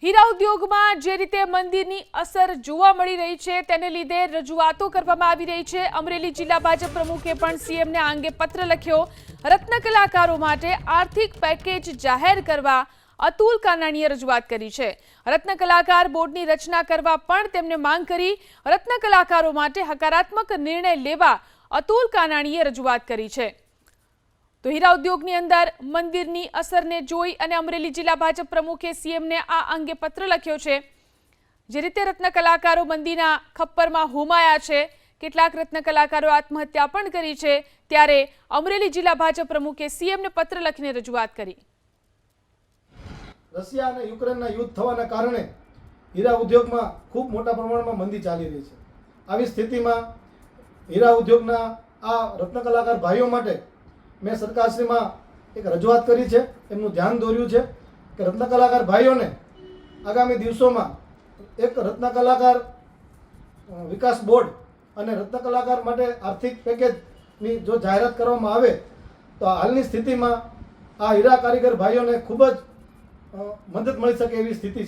હીરા ઉદ્યોગમાં જે રીતે મંદીની અસર જોવા મળી રહી છે તેને લીધે રજૂઆતો કરવામાં આવી રહી છે। અમરેલી જિલ્લા ભાજપ પ્રમુખે પણ સીએમને આ અંગે પત્ર લખ્યો। રત્ન કલાકારો માટે આર્થિક પેકેજ જાહેર કરવા અતુલ કાનાણીએ રજૂઆત કરી છે। રત્ન કલાકાર બોર્ડની રચના કરવા પણ તેમને માંગ કરી। રત્ન કલાકારો માટે હકારાત્મક નિર્ણય લેવા અતુલ કાનાણીએ રજૂઆત કરી છે। તો હીરા ઉદ્યોગની અંદર મંદીની અસરને જોઈ અને અમરેલી જિલ્લા ભાજપ પ્રમુખે સીએમને આ અંગે પત્ર લખ્યો છે। જે રીતે રત્ન કલાકારો મંદીના ખપ્પરમાં હોમાયા છે, કેટલાક રત્ન કલાકારો આત્મહત્યા પણ કરી છે, ત્યારે અમરેલી જિલ્લા ભાજપ પ્રમુખે સીએમને પત્ર લખીને રજૂઆત કરી। રશિયા અને યુક્રેનના યુદ્ધ થવાના કારણે હીરા ઉદ્યોગમાં ખૂબ મોટા પ્રમાણમાં મંદી ચાલી રહી છે। આવી સ્થિતિમાં હીરા ઉદ્યોગના આ રત્ન કલાકાર ભાઈઓ માટે મેં સરકારશ્રીમાં એક રજૂઆત કરી છે। એમનું ધ્યાન દોર્યું છે કે રત્ન કલાકાર ભાઈઓને આગામી દિવસોમાં એક રત્ન કલાકાર વિકાસ બોર્ડ અને રત્ન કલાકાર માટે આર્થિક પેકેજની જો જાહેરાત કરવામાં આવે તો હાલની સ્થિતિમાં આ હીરા કારીગર ભાઈઓને ખૂબ જ મદદ મળી શકે એવી સ્થિતિ છે।